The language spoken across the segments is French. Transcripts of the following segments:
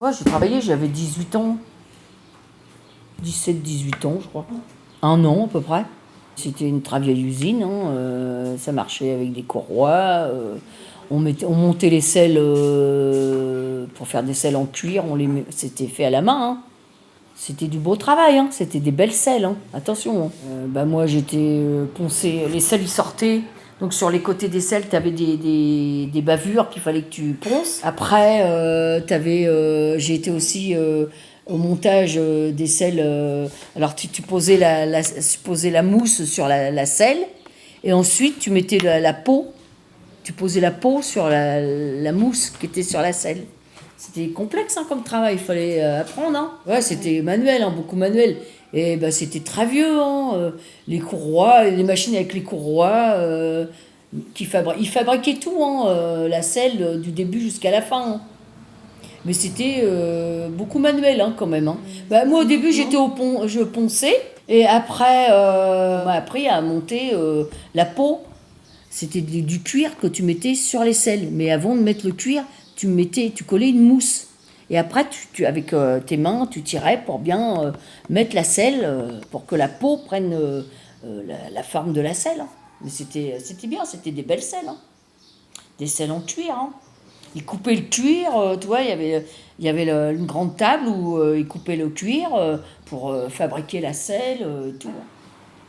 Ouais, j'ai travaillé, j'avais 18 ans. 17-18 ans, je crois. Un an à peu près. C'était une très vieille usine, hein, ça marchait avec des courroies. On montait les selles pour faire des selles en cuir, c'était fait à la main, hein. C'était du beau travail, hein. C'était des belles selles, hein. Attention, hein. Moi j'étais poncé, les selles ils sortaient. Donc sur les côtés des selles, tu avais des bavures qu'il fallait que tu ponces. Après, j'ai été aussi au montage des selles. Alors tu posais tu posais la mousse sur la selle et ensuite tu mettais la peau. Tu posais la peau sur la mousse qui était sur la selle. C'était complexe, hein, comme travail, il fallait apprendre, hein. Ouais, c'était manuel, hein, beaucoup manuel. Et bah, c'était très vieux, hein, les courroies, les machines avec les courroies, ils fabriquaient tout, hein, la selle du début jusqu'à la fin, hein. Mais c'était beaucoup manuel, hein, quand même, hein. Bah, moi au début j'étais au pont, je ponçais, et après on m'a appris à monter la peau. C'était du cuir que tu mettais sur les selles. Mais avant de mettre le cuir, tu collais une mousse. Et après, avec tes mains, tu tirais pour bien mettre la selle, pour que la peau prenne la forme de la selle, hein. Mais c'était bien, c'était des belles selles, hein. Des selles en cuir, hein. Ils coupaient le cuir, tu vois, il y avait une grande table où ils coupaient le cuir pour fabriquer la selle, tout.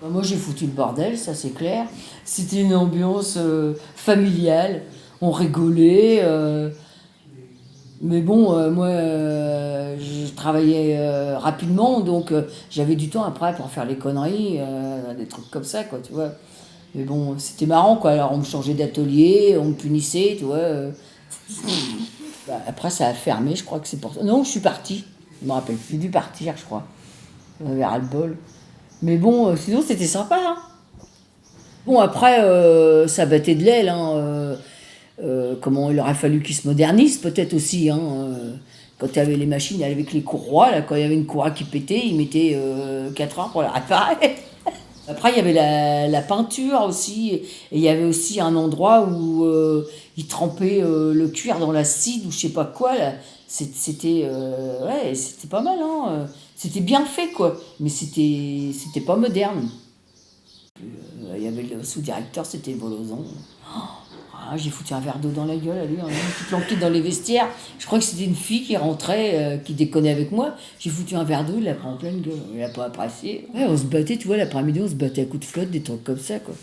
Bah, moi j'ai foutu le bordel, ça c'est clair. C'était une ambiance familiale, on rigolait. Mais bon, moi je travaillais rapidement, donc j'avais du temps après pour faire les conneries, des trucs comme ça, quoi, tu vois. Mais bon, c'était marrant, quoi. Alors on me changeait d'atelier, on me punissait, tu vois. Bah, après ça a fermé, je crois que c'est pour ça. Non, je suis partie, je me rappelle, j'ai dû partir, je crois. J'avais ras-le-bol. Mais bon, sinon c'était sympa, hein. Bon, après, ça battait de l'aile, hein. Comment il aurait fallu qu'ils se modernisent, peut-être aussi, hein. Quand tu avais les machines avec les courroies, là, quand il y avait une courroie qui pétait, ils mettaient 4 heures pour la réparer. Après, il y avait la peinture aussi. Et il y avait aussi un endroit où ils trempaient le cuir dans l'acide ou je sais pas quoi. Là. Ouais, c'était pas mal, hein. C'était bien fait, quoi. Mais c'était pas moderne. Il y avait le sous-directeur, c'était Volosan. Ah, j'ai foutu un verre d'eau dans la gueule à lui, hein, qui planquait dans les vestiaires. Je crois que c'était une fille qui rentrait, qui déconnait avec moi. J'ai foutu un verre d'eau, il l'a pris en pleine gueule. Il a pas apprécié. Ouais, on se battait, tu vois, l'après-midi, on se battait à coups de flotte, des trucs comme ça, quoi.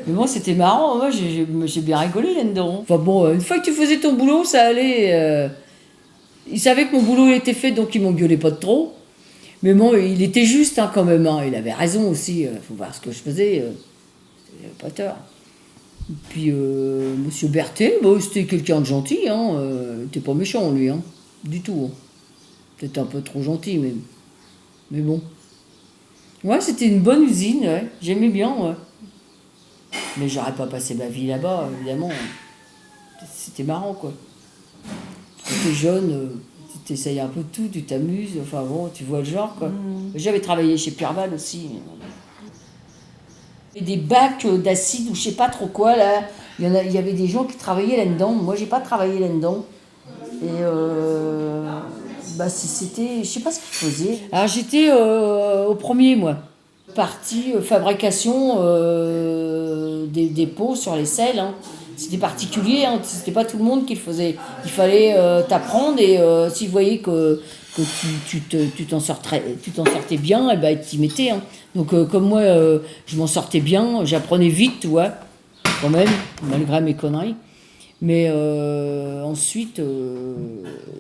Mais moi, c'était marrant, moi, j'ai bien rigolé là-dedans. Enfin bon, une fois que tu faisais ton boulot, ça allait. Ils savaient que mon boulot était fait, donc ils m'engueulaient pas de trop. Mais bon, il était juste, hein, quand même, hein. Il avait raison aussi. Faut voir ce que je faisais. Il avait pas tort. Puis Monsieur Berthet, bah, c'était quelqu'un de gentil, hein. Il était pas méchant lui, hein. Du tout, hein. Peut-être un peu trop gentil, mais bon. Ouais, c'était une bonne usine, ouais. J'aimais bien, ouais. Mais j'aurais pas passé ma vie là-bas, évidemment. C'était marrant, quoi. Quand t'es jeune, tu essayes un peu de tout, tu t'amuses, enfin bon, tu vois le genre, quoi. J'avais travaillé chez Pierval aussi. Et des bacs d'acide ou je sais pas trop quoi, là. Il y avait des gens qui travaillaient là-dedans. Moi, j'ai pas travaillé là-dedans. Et bah, c'était, je sais pas ce qu'ils faisaient. Alors j'étais au premier, moi. Partie fabrication des pots sur les selles, hein. C'était particulier, hein. C'était pas tout le monde qui le faisait. Il fallait t'apprendre et s'ils voyaient que tu t'en sortais bien, et ben, ils t'y mettaient, hein. Donc comme moi, je m'en sortais bien, j'apprenais vite, tu vois, quand même, malgré mes conneries. Mais ensuite,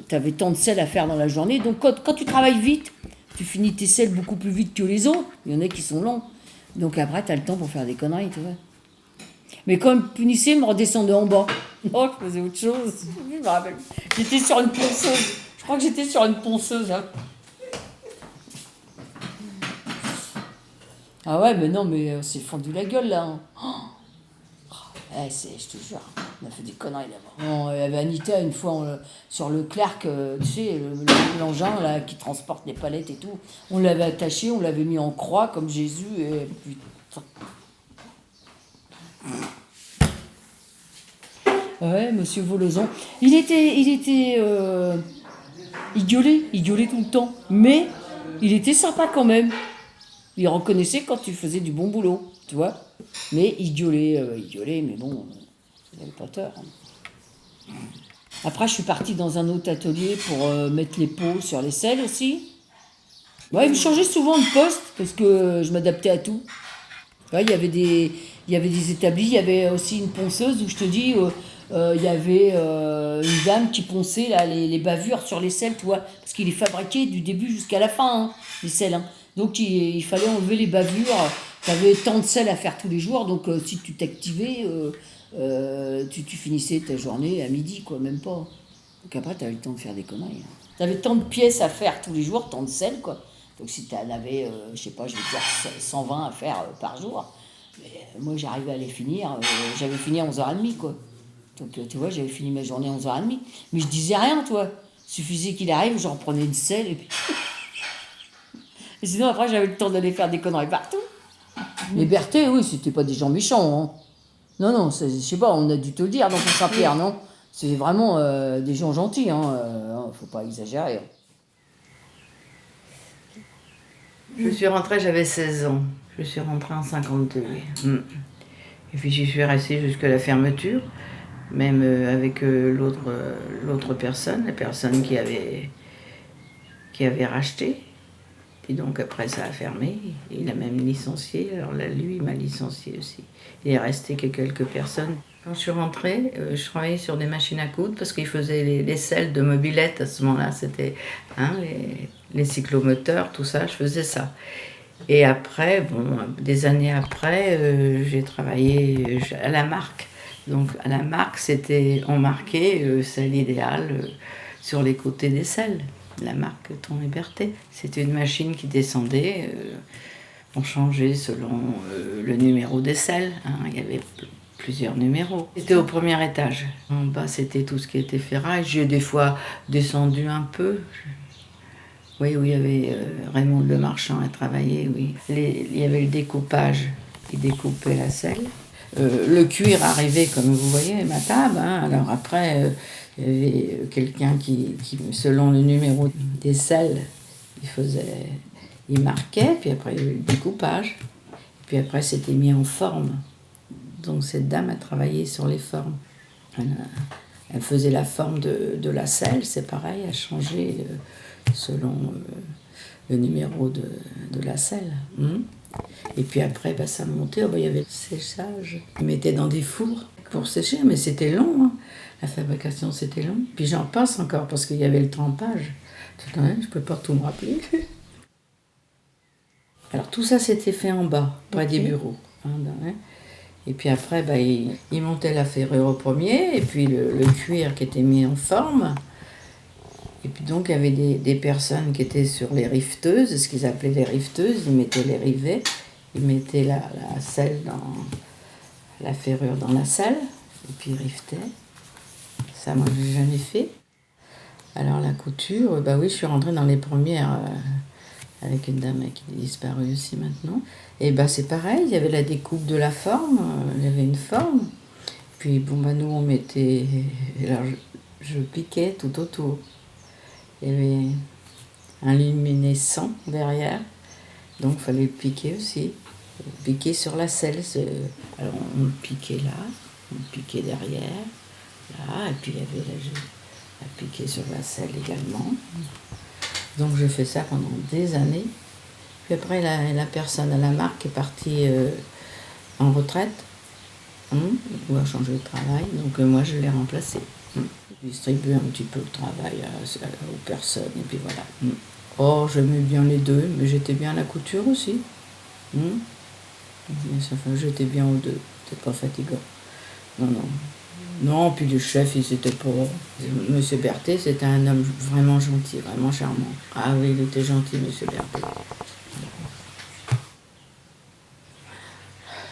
tu avais tant de selles à faire dans la journée. Donc quand tu travailles vite, tu finis tes selles beaucoup plus vite que les autres. Il y en a qui sont lents. Donc après, tu as le temps pour faire des conneries, tu vois. Mais quand ils me punissaient, ils me redescendaient en bas. Non, je faisais autre chose. Je me rappelle. J'étais sur une ponceuse. Je crois que j'étais sur une ponceuse, hein. Ah ouais, mais non, mais c'est fendu la gueule, là, hein. Je te jure, on a fait des conneries là-bas. Il y avait Anita une fois sur le Clark, tu sais, l'engin là, qui transporte les palettes et tout. On l'avait attaché, on l'avait mis en croix comme Jésus et putain. Ouais, Monsieur Volosan. Il était Il gueulait tout le temps. Mais il était sympa quand même. Il reconnaissait quand tu faisais du bon boulot, tu vois. Mais il gueulait, mais bon, il n'avait pas tort. Après, je suis partie dans un autre atelier pour mettre les pots sur les selles aussi. Ouais, il me changeait souvent de poste parce que je m'adaptais à tout. Ouais, il y avait des établis, il y avait aussi une ponceuse où je te dis, il y avait une dame qui ponçait là, les bavures sur les selles, tu vois, parce qu'il est fabriqué du début jusqu'à la fin, hein, les selles. Hein. Donc il fallait enlever les bavures. Tu avais tant de sel à faire tous les jours, donc si tu t'activais, tu finissais ta journée à midi, quoi, même pas. Donc après, tu avais le temps de faire des conneries. Hein. Tu avais tant de pièces à faire tous les jours, tant de sel, quoi. Donc si tu en avais, je sais pas, je vais dire 120 à faire par jour, mais, moi j'arrivais à les finir, j'avais fini à 11h30, quoi. Donc tu vois, j'avais fini ma journée à 11h30. Mais je disais rien, toi. Suffisait qu'il arrive, j'en prenais une selle et puis. Et sinon après j'avais le temps d'aller faire des conneries partout. Les Berthé, oui, c'était pas des gens méchants, hein. Non, non, je sais pas, on a dû te le dire dans ton Saint-Pierre, non? C'est vraiment des gens gentils, hein. Faut pas exagérer. Je suis rentrée, j'avais 16 ans. Je suis rentrée en 52. Et puis j'y suis restée jusqu'à la fermeture, même avec l'autre personne, la personne qui avait racheté. Et donc après ça a fermé. Il a même licencié. Alors là, lui, il m'a licencié aussi. Il est resté que quelques personnes. Quand je suis rentrée, je travaillais sur des machines à coudre parce qu'ils faisaient les selles de mobylettes à ce moment-là. C'était les cyclomoteurs, tout ça, je faisais ça. Et après, bon, des années après, j'ai travaillé à la marque. Donc à la marque, on marquait selle idéale sur les côtés des selles. La marque Ton Liberté. C'était une machine qui descendait. On changeait selon le numéro des selles. Hein. Il y avait plusieurs numéros. C'était au premier étage. En bas, c'était tout ce qui était ferraille. J'ai des fois descendu un peu. Oui, où il y avait Raymond Le Marchand à travailler, oui. Il y avait le découpage qui découpait la selle. Le cuir arrivait, comme vous voyez, ma table. Hein. Alors après, il y avait quelqu'un qui, selon le numéro des selles, il marquait, puis après il y avait le découpage. Puis après, c'était mis en forme. Donc cette dame a travaillé sur les formes. Elle faisait la forme de la selle, c'est pareil, elle changeait selon le numéro de la selle. Et puis après, ça montait, il y avait le séchage. Ils mettaient dans des fours pour sécher, mais c'était long. Hein. La fabrication, c'était long. Puis j'en passe encore parce qu'il y avait le trempage. Je ne peux pas tout me rappeler. Alors tout ça, c'était fait en bas, près des bureaux. Et puis après, ils montaient la ferrure au premier, et puis le cuir qui était mis en forme. Et puis donc, il y avait des personnes qui étaient sur les riveteuses, ce qu'ils appelaient les riveteuses. Ils mettaient les rivets, ils mettaient la selle la ferrure dans la selle, et puis ils rivetaient. Ça, moi, je n'ai jamais fait. Alors la couture, oui, je suis rentrée dans les premières avec une dame qui est disparue aussi maintenant. Et c'est pareil, il y avait la découpe de la forme, il y avait une forme. Puis nous, on mettait... Alors, je piquais tout autour. Il y avait un luminescent derrière, donc il fallait piquer aussi. Piquer sur la selle. Alors on piquait là, on piquait derrière, là, et puis il y avait à piquer sur la selle également. Donc je fais ça pendant des années. Puis après, la personne à la marque est partie en retraite, ou a changé de travail, donc moi je l'ai remplacée. Distribuer un petit peu le travail aux personnes, et puis voilà. Oh, j'aimais bien les deux, mais j'étais bien à la couture aussi. J'étais bien aux deux, c'était pas fatigant. Non, puis le chef, il s'était pas... Monsieur Berthé, c'était un homme vraiment gentil, vraiment charmant. Ah oui, il était gentil, Monsieur Berthé.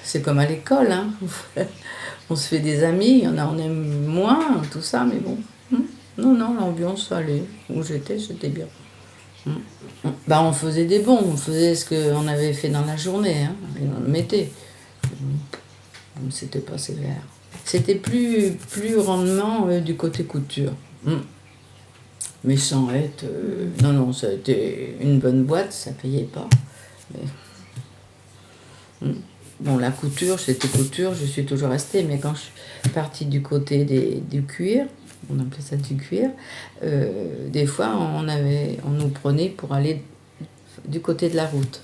C'est comme à l'école, hein. On se fait des amis, on aime moins, tout ça, mais bon. Non, l'ambiance, ça allait. Où j'étais, c'était bien. On faisait des bons, on faisait ce qu'on avait fait dans la journée, hein, et on le mettait. C'était pas sévère. C'était plus rendement du côté couture. Mais sans être... non, non, ça a été une bonne boîte, ça payait pas. Mais... Bon, la couture, c'était couture, je suis toujours restée, mais quand je suis partie du côté du cuir, on appelait ça du cuir, des fois on nous prenait pour aller du côté de la route.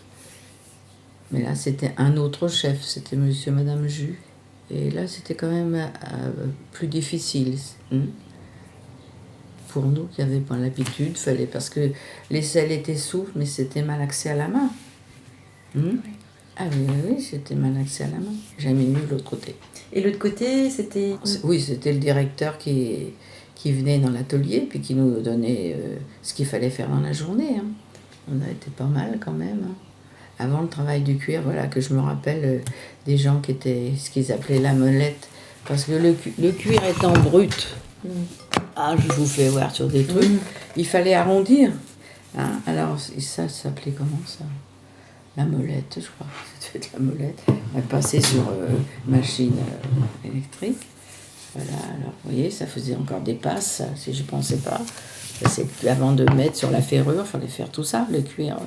Mais là, c'était un autre chef, c'était monsieur et madame Jus. Et là, c'était quand même plus difficile. Pour nous qui n'avions pas l'habitude, fallait parce que les selles étaient souples, mais c'était mal axé à la main. Ah oui, oui, c'était mal axé à la main. J'ai mis de l'autre côté. Et l'autre côté, c'était... Oui, c'était le directeur qui venait dans l'atelier, puis qui nous donnait ce qu'il fallait faire dans la journée. On a été pas mal quand même. Avant le travail du cuir, voilà, que je me rappelle des gens qui étaient ce qu'ils appelaient la molette. Parce que le cuir étant brut, je vous fais voir sur des trucs, il fallait arrondir. Alors, ça s'appelait comment ça? La molette, je crois. C'était la molette. Elle passait sur machine électrique. Voilà, alors vous voyez, ça faisait encore des passes, ça, si je ne pensais pas. Avant de mettre sur la ferrure, il fallait faire tout ça, le cuir.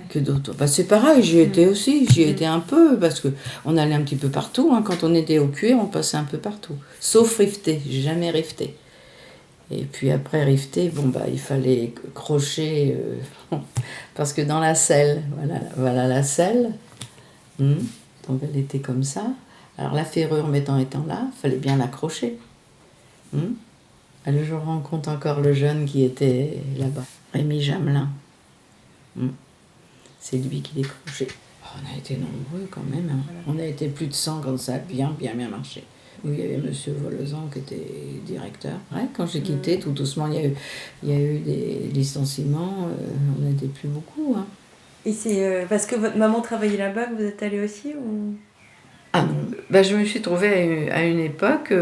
Que d'autres. Bah, c'est pareil, j'y étais aussi, j'y étais un peu, parce qu'on allait un petit peu partout. Quand on était au cuir, on passait un peu partout. Sauf rifter, j'ai jamais rifté. Et puis après rifter, il fallait crocher, parce que dans la selle, voilà la selle, donc elle était comme ça. Alors la ferrure étant là, il fallait bien l'accrocher. Alors je rencontre encore le jeune qui était là-bas, Rémi Jamelin. C'est lui qui décrochait. On a été nombreux quand même. On a été plus de 100 quand ça a bien marché. Oui, il y avait monsieur Volezan qui était directeur. Quand j'ai quitté, tout doucement, il y a eu des licenciements. On n'était plus beaucoup. Et c'est parce que votre maman travaillait là-bas que vous êtes allée aussi ou... Ah non, je me suis trouvée à une époque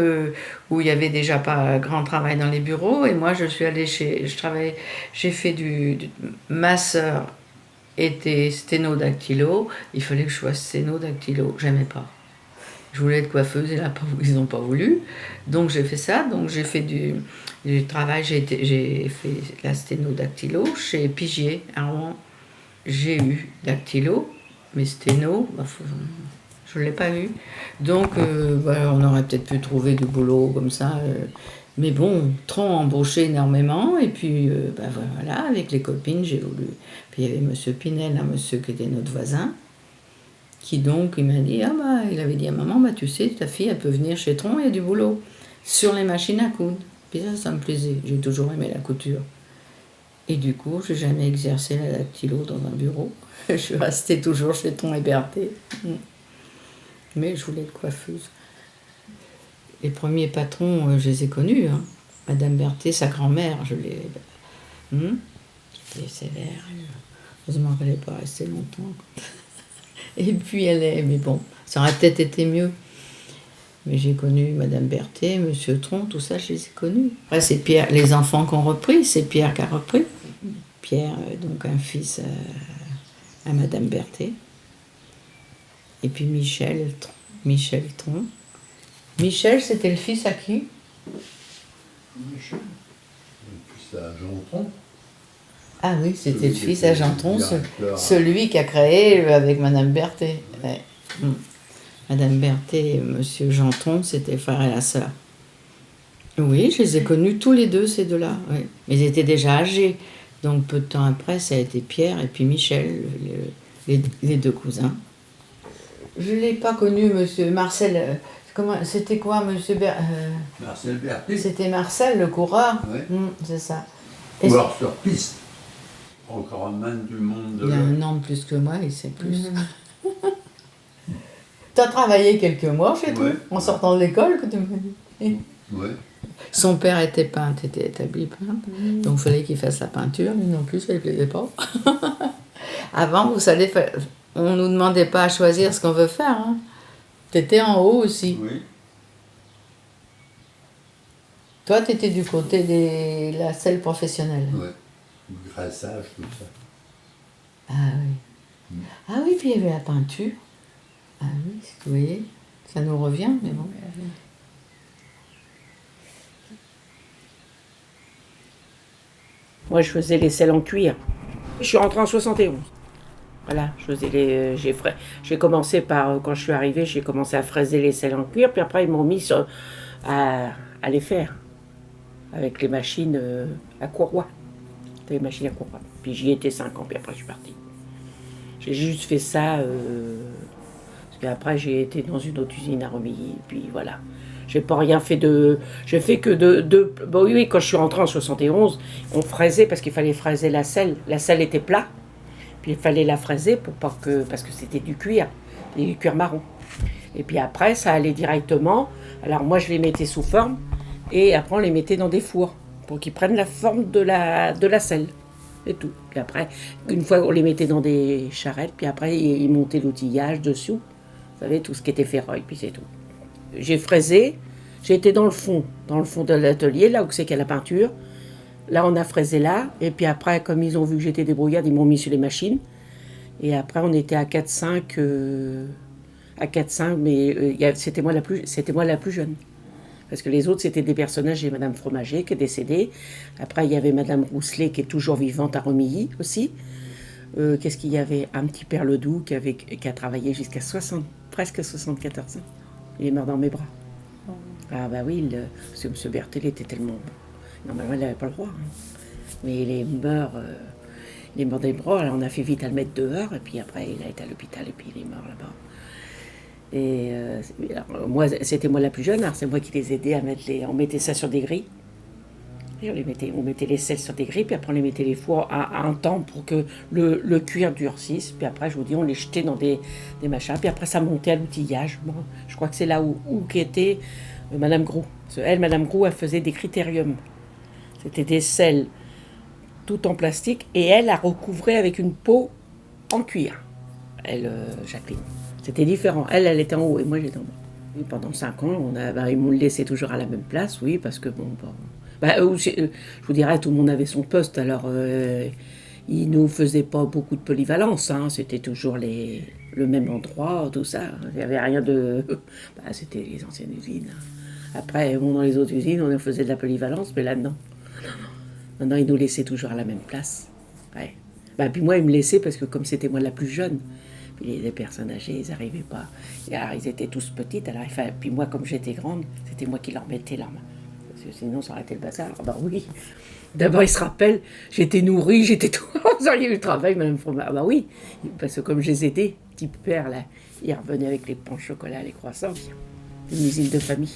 où il n'y avait déjà pas grand travail dans les bureaux. Et moi, je suis allée j'ai fait ma sœur était sténodactylo, il fallait que je sois sténodactylo, j'aimais pas. Je voulais être coiffeuse et là, ils n'ont pas voulu. Donc j'ai fait ça, donc j'ai fait du travail, j'ai fait la sténodactylo chez Pigier à Rouen. J'ai eu dactylo, mais sténo, je ne l'ai pas eu. Donc on aurait peut-être pu trouver du boulot comme ça. Mais bon, trop embauché énormément, et puis voilà, avec les copines, j'ai voulu. Puis il y avait monsieur Pinel, un monsieur qui était notre voisin, qui donc, il m'a dit, il avait dit à maman, tu sais, ta fille, elle peut venir chez Tron, il y a du boulot, sur les machines à coudre. Puis ça me plaisait, j'ai toujours aimé la couture. Et du coup, j'ai jamais exercé la dactylo dans un bureau. Je suis restée toujours chez Tron et Berthet. Mais je voulais être coiffeuse. Les premiers patrons, je les ai connus. Madame Berthet, sa grand-mère, je l'ai... C'était sévère. Heureusement qu'elle n'est pas restée longtemps. Et puis mais bon, ça aurait peut-être été mieux. Mais j'ai connu Madame Berthet, Monsieur Tron, tout ça, je les ai connus. Après, c'est Pierre, les enfants qui ont repris, c'est Pierre qui a repris. Pierre, donc un fils à Madame Berthet. Et puis Michel Tron. Michel, c'était le fils à qui? Michel, le fils à Jean Tron. Ah oui, c'était le fils à Jean Tron, celui qui a créé avec Madame Berthet. Ouais. Madame Berthet et Monsieur Jean Tron, c'était frère et la sœur. Oui, je les ai connus tous les deux, ces deux-là. Oui. Mais ils étaient déjà âgés. Donc peu de temps après, ça a été Pierre et puis Michel, les deux cousins. Je ne l'ai pas connu, Monsieur Marcel. C'était quoi, Monsieur Marcel Berthet. C'était Marcel, le coureur. Oui. C'est ça. Coureur sur piste. Encore un man du monde de Il a un an de plus que moi, il sait plus. Tu as travaillé quelques mois chez toi, en sortant de l'école, que tu me dis. Oui. Son père était peintre, était établi peintre, donc il fallait qu'il fasse la peinture, lui non plus, ça ne lui plaisait pas. Avant, vous savez, on ne nous demandait pas à choisir ce qu'on veut faire. Tu étais en haut aussi. Oui. Toi, tu étais du côté de la selle professionnelle. Oui. Le graissage, tout ça. Ah oui. Ah oui, puis il y avait la peinture. Ah oui, vous voyez, ça nous revient, mais bon. Moi, je faisais les selles en cuir. Je suis rentrée en 71. Voilà, j'ai commencé par, quand je suis arrivée, j'ai commencé à fraiser les selles en cuir, puis après ils m'ont mis à les faire avec les machines à courroie. C'était les machines à courroie. Puis j'y étais 5 ans, puis après je suis partie. J'ai juste fait ça, parce qu'après j'ai été dans une autre usine à Romilly, puis voilà. J'ai pas rien fait de... J'ai fait que bon oui, quand je suis rentrée en 71, on fraisait parce qu'il fallait fraiser la selle. La selle était plate. Puis il fallait la fraiser parce que c'était du cuir, du cuir marron. Et puis après, ça allait directement. Alors moi, je les mettais sous forme et après, on les mettait dans des fours pour qu'ils prennent la forme de la selle. Et tout. Puis après, une fois, on les mettait dans des charrettes, puis après, ils montaient l'outillage dessous. Vous savez, tout ce qui était ferraille, puis c'est tout. J'ai fraisé, j'ai été dans le fond de l'atelier, là où c'est qu'il y a la peinture. Là, on a fraisé là, et puis après, comme ils ont vu que j'étais débrouillarde, ils m'ont mis sur les machines. Et après, on était à 4-5, mais c'était moi la plus jeune. Parce que les autres, c'était des personnages, et Madame Fromager qui est décédée. Après, il y avait Madame Rousselet qui est toujours vivante à Romilly aussi. Qu'est-ce qu'il y avait? Un petit père Ledoux qui a travaillé jusqu'à presque 74 ans. Il est mort dans mes bras. Ah bah oui, parce que M. Berthet était tellement... Normalement, il n'avait pas le droit. Mais il est mort des bras. Alors on a fait vite à le mettre dehors. Et puis après, il a été à l'hôpital. Et puis il est mort là-bas. Et alors, c'était moi la plus jeune. Alors c'est moi qui les aidais à mettre on mettait ça sur des grilles. Et on mettait les selles sur des grilles. Puis après, on les mettait les fours à un temps pour que le cuir durcisse. Puis après, je vous dis, on les jetait dans des machins. Puis après, ça montait à l'outillage. Bon, je crois que c'est là où qu'était Madame Gros. Elle, Madame Gros, elle faisait des critériums. C'était des selles tout en plastique et elle a recouvré avec une peau en cuir. Elle, Jacqueline. C'était différent. Elle était en haut et moi j'étais en bas. Et pendant 5 ans, ils m'ont laissé toujours à la même place, oui, parce que je vous dirais, tout le monde avait son poste, alors ils ne nous faisaient pas beaucoup de polyvalence, hein, c'était toujours le même endroit, tout ça. Il n'y avait rien de... c'était les anciennes usines. Après, dans les autres usines, on faisait de la polyvalence, mais là, non. Maintenant, ils nous laissaient toujours à la même place. Ouais. Puis moi, ils me laissaient parce que comme c'était moi la plus jeune, puis les personnes âgées, ils n'arrivaient pas. Et alors, ils étaient tous petites. Alors, puis moi, comme j'étais grande, c'était moi qui leur mettais leur main. Parce que sinon, ça aurait été le bazar. Oui. D'abord, ils se rappellent, j'étais nourrie, j'étais tout... Vous auriez eu le travail, Madame Fromager. Oui, parce que comme je les aidais, petit père, là, il revenait avec les pains au chocolat, les croissants. Une usine de famille.